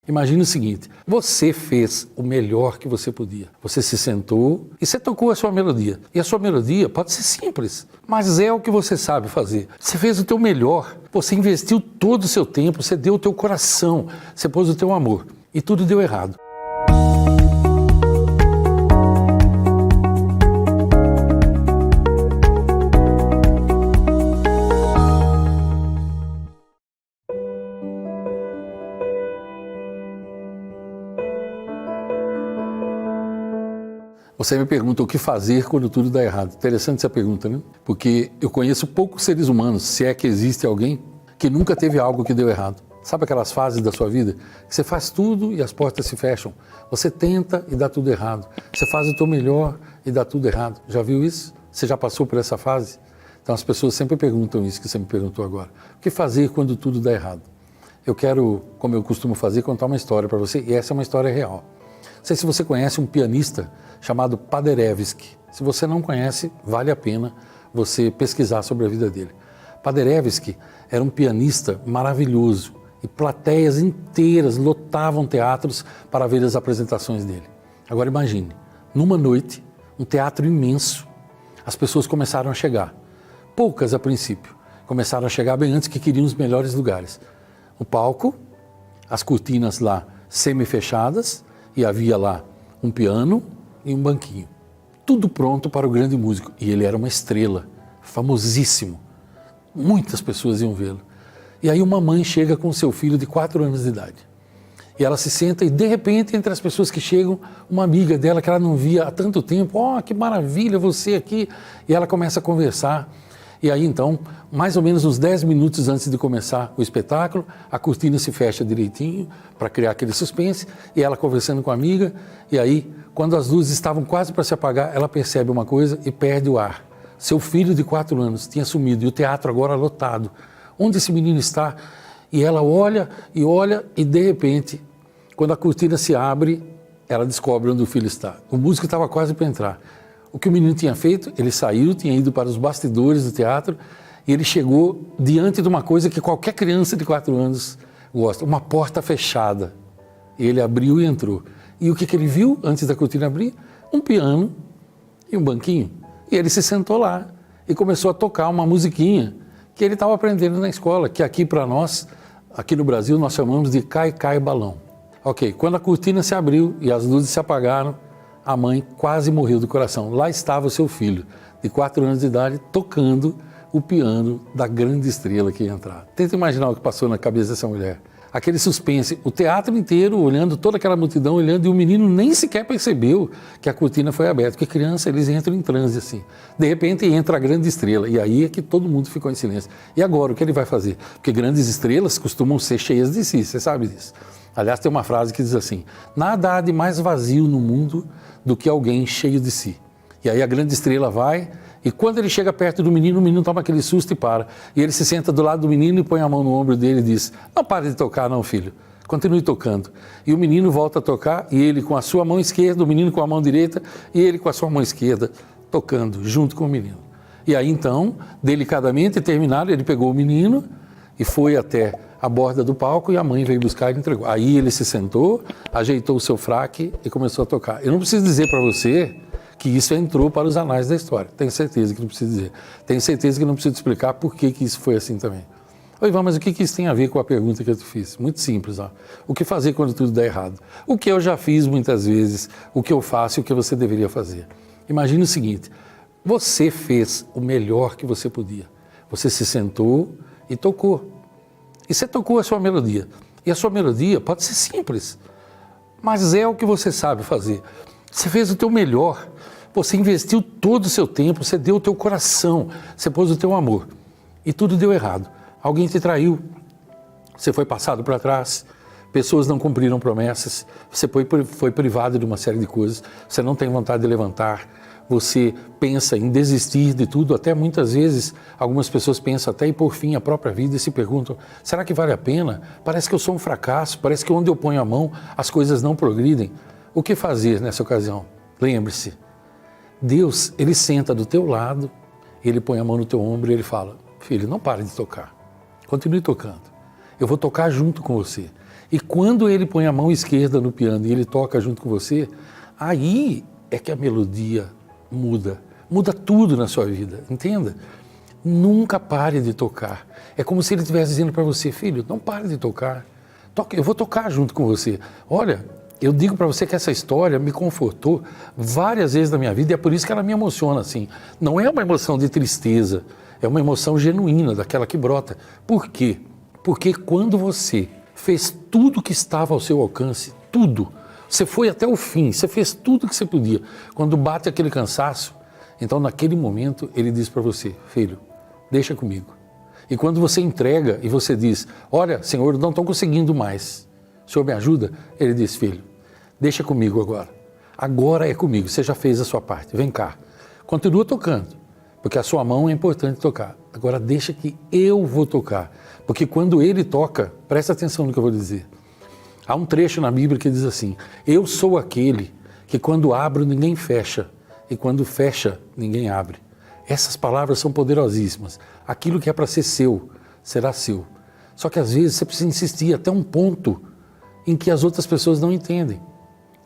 Imagine o seguinte, você fez o melhor que você podia. Você se sentou e você tocou a sua melodia. E a sua melodia pode ser simples, mas é o que você sabe fazer. Você fez o teu melhor, você investiu todo o seu tempo, você deu o teu coração, você pôs o teu amor. E tudo deu errado. Você me pergunta o que fazer quando tudo dá errado. Interessante essa pergunta, né? Porque eu conheço poucos seres humanos, se é que existe alguém, que nunca teve algo que deu errado. Sabe aquelas fases da sua vida? Que você faz tudo e as portas se fecham. Você tenta e dá tudo errado. Você faz o teu melhor e dá tudo errado. Já viu isso? Você já passou por essa fase? Então as pessoas sempre perguntam isso que você me perguntou agora. O que fazer quando tudo dá errado? Eu quero, como eu costumo fazer, contar uma história para você, e essa é uma história real. Não sei se você conhece um pianista chamado Paderewski. Se você não conhece, vale a pena você pesquisar sobre a vida dele. Paderewski era um pianista maravilhoso e plateias inteiras lotavam teatros para ver as apresentações dele. Agora imagine, numa noite, um teatro imenso, as pessoas começaram a chegar. Poucas a princípio, começaram a chegar bem antes que queriam os melhores lugares. O palco, as cortinas lá semi-fechadas, e havia lá um piano e um banquinho. Tudo pronto para o grande músico. E ele era uma estrela, famosíssimo. Muitas pessoas iam vê-lo. E aí uma mãe chega com seu filho de 4 anos de idade. E ela se senta e, de repente, entre as pessoas que chegam, uma amiga dela que ela não via há tanto tempo. Oh, que maravilha você aqui! E ela começa a conversar. E aí, então, mais ou menos uns 10 minutos antes de começar o espetáculo, a cortina se fecha direitinho para criar aquele suspense, e ela conversando com a amiga, e aí, quando as luzes estavam quase para se apagar, ela percebe uma coisa e perde o ar. Seu filho de 4 anos tinha sumido, e o teatro agora lotado. Onde esse menino está? E ela olha, e de repente, quando a cortina se abre, ela descobre onde o filho está. O músico estava quase para entrar. O que o menino tinha feito, ele saiu, tinha ido para os bastidores do teatro e ele chegou diante de uma coisa que qualquer criança de 4 anos gosta, uma porta fechada. Ele abriu e entrou. E o que ele viu antes da cortina abrir? Um piano e um banquinho. E ele se sentou lá e começou a tocar uma musiquinha que ele estava aprendendo na escola, que aqui para nós, aqui no Brasil, nós chamamos de Cai, Cai, Balão. Ok, quando a cortina se abriu e as luzes se apagaram, a mãe quase morreu do coração. Lá estava o seu filho, de 4 anos de idade, tocando o piano da grande estrela que ia entrar. Tenta imaginar o que passou na cabeça dessa mulher. Aquele suspense, o teatro inteiro olhando, toda aquela multidão olhando, e o menino nem sequer percebeu que a cortina foi aberta, porque criança, eles entram em transe assim. De repente entra a grande estrela, e aí é que todo mundo ficou em silêncio. E agora, o que ele vai fazer? Porque grandes estrelas costumam ser cheias de si, você sabe disso. Aliás, tem uma frase que diz assim, nada há de mais vazio no mundo do que alguém cheio de si. E aí a grande estrela vai, e quando ele chega perto do menino, o menino toma aquele susto e para. E ele se senta do lado do menino e põe a mão no ombro dele e diz, não pare de tocar não, filho, continue tocando. E o menino volta a tocar, e ele com a sua mão esquerda, o menino com a mão direita, e ele com a sua mão esquerda, tocando, junto com o menino. E aí então, delicadamente terminado, ele pegou o menino e foi até a borda do palco e a mãe veio buscar e entregou. Aí ele se sentou, ajeitou o seu fraque e começou a tocar. Eu não preciso dizer para você que isso entrou para os anais da história. Tenho certeza que não preciso dizer. Tenho certeza que não preciso explicar por que isso foi assim também. Oi, Ivan, mas o que isso tem a ver com a pergunta que eu te fiz? Muito simples, ó. O que fazer quando tudo dá errado? O que eu já fiz muitas vezes, o que eu faço e o que você deveria fazer. Imagine o seguinte, você fez o melhor que você podia. Você se sentou e tocou. E você tocou a sua melodia. E a sua melodia pode ser simples, mas é o que você sabe fazer. Você fez o teu melhor, você investiu todo o seu tempo, você deu o teu coração, você pôs o teu amor. E tudo deu errado. Alguém te traiu, você foi passado para trás, pessoas não cumpriram promessas, você foi privado de uma série de coisas, você não tem vontade de levantar, você pensa em desistir de tudo, até muitas vezes algumas pessoas pensam até em pôr fim à própria vida e se perguntam, será que vale a pena? Parece que eu sou um fracasso, parece que onde eu ponho a mão as coisas não progridem. O que fazer nessa ocasião? Lembre-se, Deus, Ele senta do teu lado, Ele põe a mão no teu ombro e Ele fala, filho, não pare de tocar, continue tocando, eu vou tocar junto com você. E quando ele põe a mão esquerda no piano e ele toca junto com você, aí é que a melodia muda. Muda tudo na sua vida, entenda? Nunca pare de tocar. É como se ele estivesse dizendo para você, filho, não pare de tocar. Eu vou tocar junto com você. Olha, eu digo para você que essa história me confortou várias vezes na minha vida e é por isso que ela me emociona assim. Não é uma emoção de tristeza, é uma emoção genuína, daquela que brota. Por quê? Porque quando você fez tudo que estava ao seu alcance, tudo, você foi até o fim, você fez tudo que você podia. Quando bate aquele cansaço, então naquele momento ele diz para você, filho, deixa comigo. E quando você entrega e você diz, olha, Senhor, eu não estou conseguindo mais, o Senhor me ajuda? Ele diz, filho, deixa comigo agora. Agora é comigo, você já fez a sua parte, vem cá. Continua tocando, porque a sua mão é importante tocar. Agora deixa que eu vou tocar, porque quando ele toca, presta atenção no que eu vou dizer. Há um trecho na Bíblia que diz assim, eu sou aquele que quando abro ninguém fecha, e quando fecha ninguém abre. Essas palavras são poderosíssimas. Aquilo que é para ser seu, será seu. Só que às vezes você precisa insistir até um ponto em que as outras pessoas não entendem.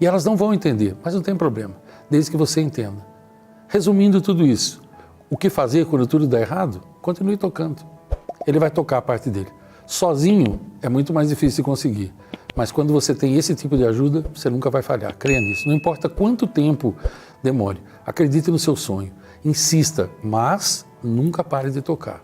E elas não vão entender, mas não tem problema, desde que você entenda. Resumindo tudo isso, o que fazer quando tudo dá errado? Continue tocando. Ele vai tocar a parte dele. Sozinho é muito mais difícil de conseguir. Mas quando você tem esse tipo de ajuda, você nunca vai falhar. Creia nisso. Não importa quanto tempo demore. Acredite no seu sonho. Insista, mas nunca pare de tocar.